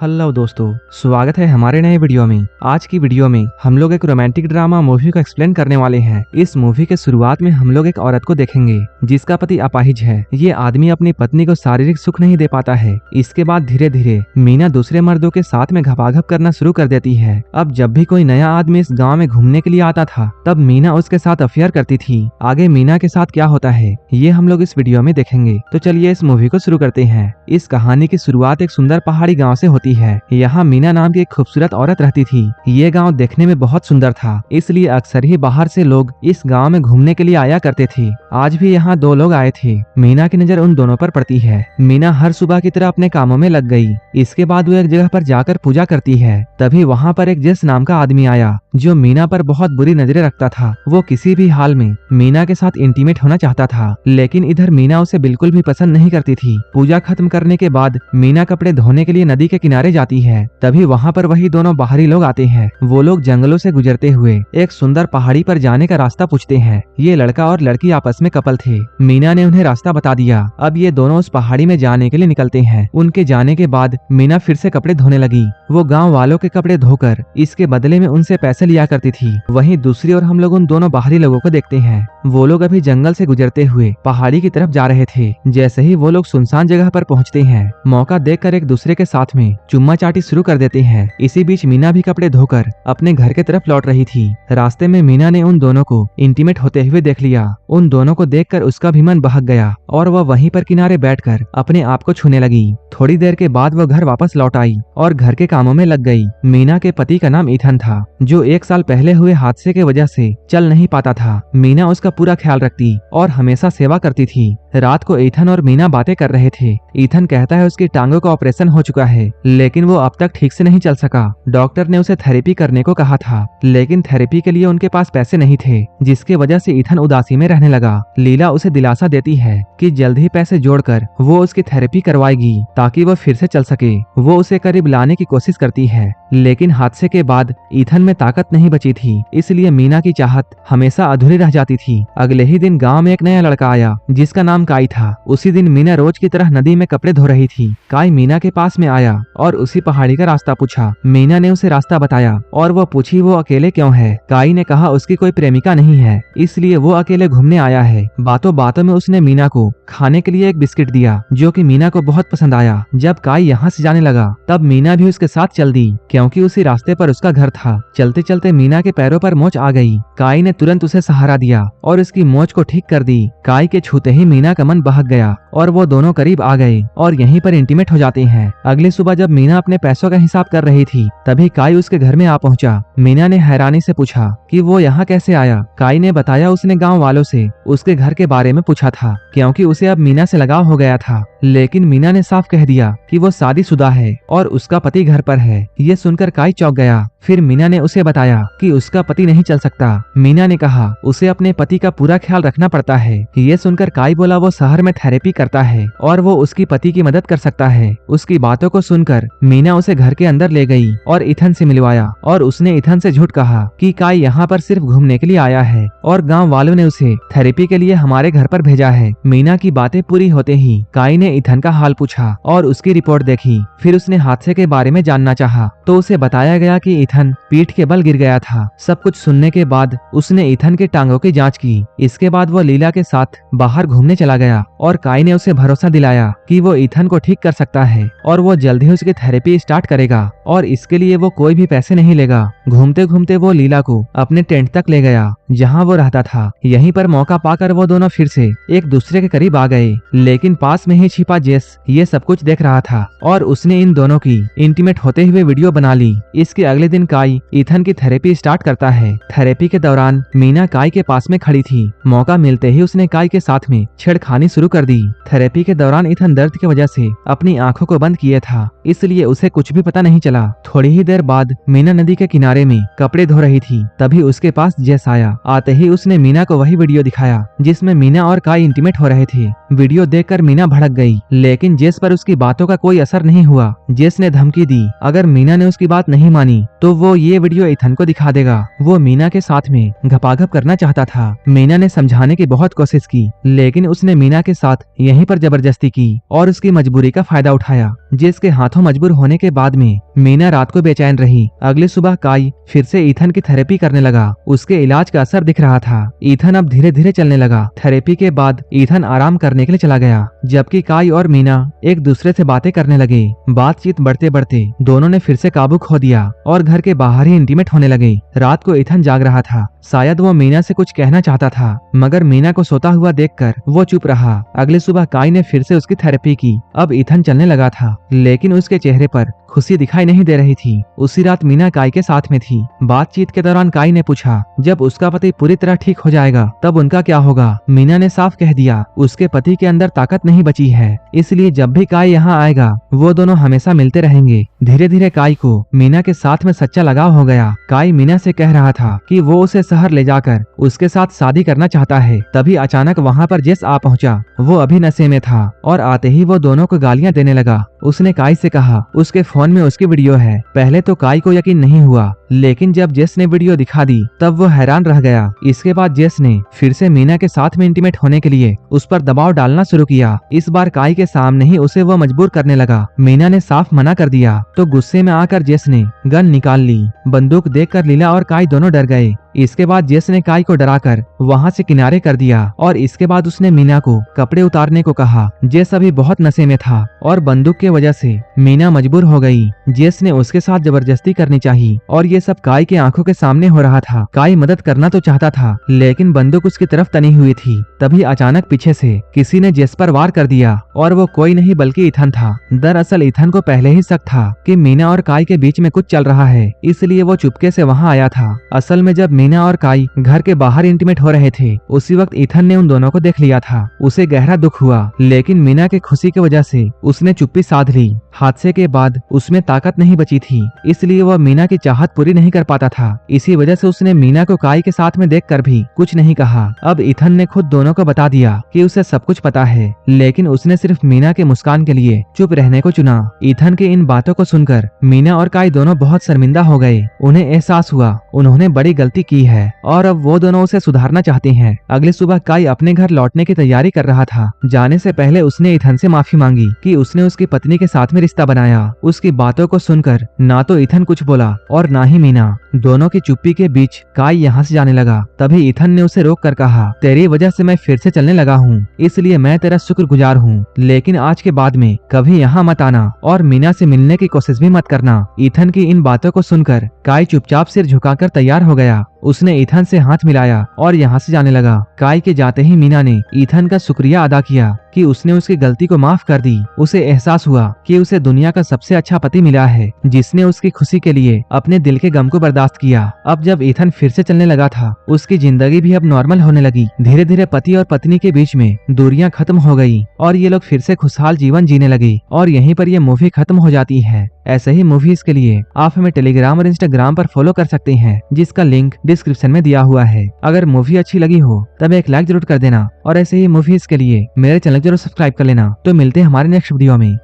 Hello दोस्तों, स्वागत है हमारे नए वीडियो में। आज की वीडियो में हम लोग एक रोमांटिक ड्रामा मूवी को एक्सप्लेन करने वाले हैं। इस मूवी के शुरुआत में हम लोग एक औरत को देखेंगे जिसका पति अपाहिज है। ये आदमी अपनी पत्नी को शारीरिक सुख नहीं दे पाता है। इसके बाद धीरे धीरे मीना दूसरे मर्दों के साथ में घपाघप करना शुरू कर देती है। अब जब भी कोई नया आदमी इस गाँव में घूमने के लिए आता था तब मीना उसके साथ अफेयर करती थी। आगे मीना के साथ क्या होता है ये हम लोग इस वीडियो में देखेंगे। तो चलिए इस मूवी को शुरू करते हैं। इस कहानी की शुरुआत एक सुंदर पहाड़ी गाँव से होती है। यहाँ मीना नाम की एक खूबसूरत औरत रहती थी। ये गांव देखने में बहुत सुंदर था, इसलिए अक्सर ही बाहर से लोग इस गांव में घूमने के लिए आया करते थे। आज भी यहाँ दो लोग आए थे। मीना की नजर उन दोनों पर पड़ती है। मीना हर सुबह की तरह अपने कामों में लग गई। इसके बाद वो एक जगह पर जाकर पूजा करती है। तभी वहाँ पर एक जेस नाम का आदमी आया जो मीना पर बहुत बुरी नजरें रखता था। वो किसी भी हाल में मीना के साथ इंटीमेट होना चाहता था, लेकिन इधर मीना उसे बिल्कुल भी पसंद नहीं करती थी। पूजा खत्म करने के बाद मीना कपड़े धोने के लिए नदी के किनारे जाती है। तभी वहाँ पर वही दोनों बाहरी लोग आते हैं। वो लोग जंगलों से गुजरते हुए एक सुंदर पहाड़ी पर जाने का रास्ता पूछते हैं। ये लड़का और लड़की आपस में कपल थे। मीना ने उन्हें रास्ता बता दिया। अब ये दोनों उस पहाड़ी में जाने के लिए निकलते हैं। उनके जाने के बाद मीना फिर से कपड़े धोने लगी। वो गाँव वालों के कपड़े धोकर इसके बदले में उनसे पैसे लिया करती थी। वहीं दूसरी ओर हम लोग उन दोनों बाहरी लोगों को देखते हैं। वो लोग अभी जंगल से गुजरते हुए पहाड़ी की तरफ जा रहे थे। जैसे ही वो लोग सुनसान जगह पर पहुंचते हैं, मौका देखकर एक दूसरे के साथ में चुम्मा चाटी शुरू कर देते हैं। इसी बीच मीना भी कपड़े धोकर अपने घर के तरफ लौट रही थी। रास्ते में मीना ने उन दोनों को इंटीमेट होते हुए देख लिया। उन दोनों को देखकर उसका भी मन बहक गया और वह वहीं पर किनारे बैठकर अपने आप को छूने लगी। थोड़ी देर के बाद वह घर वापस लौट आई और घर के कामों में लग गई। मीना के पति का नाम ईथन था, जो 1 साल पहले हुए हादसे के वजह से चल नहीं पाता था। मीना उसका पूरा ख्याल रखती और हमेशा सेवा करती थी। रात को ईथन और मीना बातें कर रहे थे। ईथन कहता है उसकी टांगों का ऑपरेशन हो चुका है, लेकिन वो अब तक ठीक से नहीं चल सका। डॉक्टर ने उसे थेरेपी करने को कहा था, लेकिन थेरेपी के लिए उनके पास पैसे नहीं थे, जिसकी वजह से ईथन उदासी में रहने लगा। लीला उसे दिलासा देती है कि जल्द ही पैसे जोड़कर वो उसकी थेरेपी करवाएगी ताकि वो फिर से चल सके। वो उसे करीब लाने की कोशिश करती है, लेकिन हादसे के बाद ईथन में ताकत नहीं बची थी, इसलिए मीना की चाहत हमेशा अधूरी रह जाती थी। अगले ही दिन गांव में एक नया लड़का आया जिसका नाम काई था। उसी दिन मीना रोज की तरह नदी में कपड़े धो रही थी। काई मीना के पास में आया और उसी पहाड़ी का रास्ता पूछा। मीना ने उसे रास्ता बताया और वो पूछी वो अकेले क्यों है। काई ने कहा उसकी कोई प्रेमिका नहीं है, इसलिए वो अकेले घूमने आया है। बातों बातों में उसने मीना को खाने के लिए एक बिस्किट दिया, जो कि मीना को बहुत पसंद आया। जब काई यहाँ से जाने लगा तब मीना भी उसके साथ चल दी, क्योंकि उसी रास्ते पर उसका घर था। चलते चलते मीना के पैरों पर मोच आ गई। काई ने तुरंत उसे सहारा दिया और उसकी मोच को ठीक कर दी। काई के छूते ही मीना का मन बहक गया और वो दोनों करीब आ गए और यहीं पर इंटीमेट हो जाते हैं। अगली सुबह जब मीना अपने पैसों का हिसाब कर रही थी, तभी काई उसके घर में आ पहुंचा। मीना ने हैरानी से पूछा कि वो यहाँ कैसे आया। काई ने बताया उसने गाँव वालों से उसके घर के बारे में पूछा था, क्योंकि उसे अब मीना से लगाव हो गया था। लेकिन मीना ने साफ कह दिया कि वो शादीशुदा है और उसका पति घर पर है। ये सुनकर काई चौंक गया। फिर मीना ने उसे बताया कि उसका पति नहीं चल सकता। मीना ने कहा उसे अपने पति का पूरा ख्याल रखना पड़ता है। ये सुनकर काई बोला वो शहर में थेरेपी करता है और वो उसकी पति की मदद कर सकता है। उसकी बातों को सुनकर मीना उसे घर के अंदर ले गई और ईथन से मिलवाया और उसने ईथन से झूठ कहा कि काई यहाँ पर सिर्फ घूमने के लिए आया है और गाँव वालों ने उसे थेरेपी के लिए हमारे घर पर भेजा है। मीना की बातें पूरी होते ही काई ने ईथन का हाल पूछा और उसकी रिपोर्ट देखी। फिर उसने हादसे के बारे में जानना चाहा तो उसे बताया गया कि ईथन पीठ के बल गिर गया था। सब कुछ सुनने के बाद उसने ईथन के टांगों की जांच की। इसके बाद वो लीला के साथ बाहर घूमने चला गया और काई ने उसे भरोसा दिलाया कि वो ईथन को ठीक कर सकता है और वो जल्द ही उसकी थेरेपी स्टार्ट करेगा और इसके लिए वो कोई भी पैसे नहीं लेगा। घूमते घूमते वो लीला को अपने टेंट तक ले गया जहाँ वो रहता था। यहीं पर मौका पाकर वो दोनों फिर से एक दूसरे के करीब आ गए, लेकिन पास में ही छिपा जेस ये सब कुछ देख रहा था और उसने इन दोनों की इंटीमेट होते हुए वीडियो बना ली। इसके अगले दिन काई ईथन की थेरेपी स्टार्ट करता है। थेरेपी के दौरान मीना काई के पास में खड़ी थी। मौका मिलते ही उसने काई के साथ में छेड़खानी शुरू कर दी। थेरेपी के दौरान ईथन दर्द की वजह से अपनी आंखों को बंद किए था, इसलिए उसे कुछ भी पता नहीं चला। थोड़ी ही देर बाद मीना नदी के किनारे में कपड़े धो रही थी। तभी उसके पास जेस आया। आते ही उसने मीना को वही वीडियो दिखाया जिसमें मीना और काई इंटीमेट हो रहे थे। वीडियो देखकर मीना भड़क गई, लेकिन जेस पर उसकी बातों का कोई असर नहीं हुआ। जेस ने धमकी दी अगर मीना ने उसकी बात नहीं मानी तो वो ये वीडियो ईथन को दिखा देगा। वो मीना के साथ में घपाघप करना चाहता था। मीना ने समझाने की बहुत कोशिश की, लेकिन उसने मीना के साथ यहीं पर जबरदस्ती की और उसकी मजबूरी का फायदा उठाया। जिसके हाथों मजबूर होने के बाद में मीना रात को बेचैन रही। अगली सुबह काई फिर से ईथन की थेरेपी करने लगा। उसके इलाज का असर दिख रहा था। ईथन अब धीरे धीरे चलने लगा। थेरेपी के बाद ईथन आराम करने के लिए चला गया, जबकि काई और मीना एक दूसरे से बातें करने लगे। बातचीत बढ़ते बढ़ते दोनों ने फिर से काबू खो दिया और घर के बाहर ही इंटीमेट होने लगे। रात को ईथन जाग रहा था। शायद वो मीना से कुछ कहना चाहता था, मगर मीना को सोता हुआ देखकर वो चुप रहा। अगली सुबह काई ने फिर से उसकी थेरेपी की। अब ईथन चलने लगा था, लेकिन उसके चेहरे पर खुशी दिखाई नहीं दे रही थी। उसी रात मीना काई के साथ में थी। बातचीत के दौरान काई ने पूछा, जब उसका पति पूरी तरह ठीक हो जाएगा तब उनका क्या होगा? मीना ने साफ कह दिया, उसके पति के अंदर ताकत नहीं बची है, इसलिए जब भी काई यहाँ आएगा वो दोनों हमेशा मिलते रहेंगे। धीरे धीरे काई को मीना के साथ में सच्चा लगाव हो गया। काई मीना से कह रहा था कि वो उसे शहर ले जाकर उसके साथ शादी करना चाहता है। तभी अचानक वहाँ पर जेस आ पहुँचा। वो अभी नशे में था और आते ही वो दोनों को गालियाँ देने लगा। उसने काई से कहा उसके फोन में उसकी वीडियो है। पहले तो काई को यकीन नहीं हुआ, लेकिन जब जेस ने वीडियो दिखा दी तब वो हैरान रह गया। इसके बाद जेस ने फिर से मीना के साथ में इंटीमेट होने के लिए उस पर दबाव डालना शुरू किया। इस बार काई के सामने ही उसे वो मजबूर करने लगा। मीना ने साफ मना कर दिया तो गुस्से में आकर जेस ने गन निकाल ली। बंदूक देखकर लीला और काई दोनों डर गए। इसके बाद जेस ने काई को डराकर वहां से किनारे कर दिया और इसके बाद उसने मीना को कपड़े उतारने को कहा। जेस अभी बहुत नशे में था और बंदूक की वजह से मीना मजबूर हो गई। जेस ने उसके साथ जबरदस्ती करनी चाहिए और ये सब काई के आंखों के सामने हो रहा था। काई मदद करना तो चाहता था, लेकिन बंदूक उसकी तरफ तनी हुई थी। तभी अचानक पीछे से किसी ने जेस पर वार कर दिया और वो कोई नहीं बल्कि ईथन था। दरअसल ईथन को पहले ही शक था कि मीना और काई के बीच में कुछ चल रहा है, इसलिए वो चुपके से वहाँ आया था। असल में जब मीना और काई घर के बाहर इंटीमेट हो रहे थे, उसी वक्त ईथन ने उन दोनों को देख लिया था। उसे गहरा दुख हुआ, लेकिन मीना के खुशी की वजह से उसने चुप्पी साध ली। हादसे के बाद उसमें ताकत नहीं बची थी, इसलिए वह मीना की चाहत पूरी नहीं कर पाता था। इसी वजह से उसने मीना को काई के साथ में देखकर भी कुछ नहीं कहा। अब ईथन ने खुद दोनों को बता दिया कि उसे सब कुछ पता है, लेकिन उसने सिर्फ मीना के मुस्कान के लिए चुप रहने को चुना। ईथन की इन बातों को सुनकर मीना और काई दोनों बहुत शर्मिंदा हो गए। उन्हें एहसास हुआ उन्होंने बड़ी गलती की है और अब वो दोनों उसे सुधारना चाहते हैं। अगली सुबह काई अपने घर लौटने की तैयारी कर रहा था। जाने से पहले उसने ईथन से माफी मांगी कि उसने उसकी पत्नी के साथ में रिश्ता बनाया। उसकी बातों को सुनकर ना तो ईथन कुछ बोला और ना ही मीना। दोनों की चुप्पी के बीच काई यहाँ से जाने लगा। तभी ईथन ने उसे रोक कर कहा, तेरी वजह से मैं फिर से चलने लगा हूँ, इसलिए मैं तेरा शुक्रगुजार हूँ, लेकिन आज के बाद में कभी यहाँ मत आना और मीना से मिलने की कोशिश भी मत करना। ईथन की इन बातों को सुनकर काई चुपचाप सिर झुकाकर तैयार हो गया। उसने ईथन से हाथ मिलाया और यहाँ से जाने लगा। काई के जाते ही मीना ने ईथन का शुक्रिया अदा किया कि उसने उसकी गलती को माफ कर दी। उसे एहसास हुआ कि उसे दुनिया का सबसे अच्छा पति मिला है, जिसने उसकी खुशी के लिए अपने दिल के गम को बर्दाश्त किया। अब जब ईथन फिर से चलने लगा था, उसकी जिंदगी भी अब नॉर्मल होने लगी। धीरे धीरे पति और पत्नी के बीच में दूरियां खत्म हो गई और ये लोग फिर से खुशहाल जीवन जीने लगे। और यहीं पर ये मूवी खत्म हो जाती है। ऐसे ही मूवीज के लिए आप हमें टेलीग्राम और इंस्टाग्राम पर फॉलो कर सकते हैं, जिसका लिंक डिस्क्रिप्शन में दिया हुआ है। अगर मूवी अच्छी लगी हो तब एक लाइक जरूर कर देना और ऐसे ही मूवीज के लिए मेरे चैनल जरूर सब्सक्राइब कर लेना। तो मिलते हैं हमारे नेक्स्ट वीडियो में।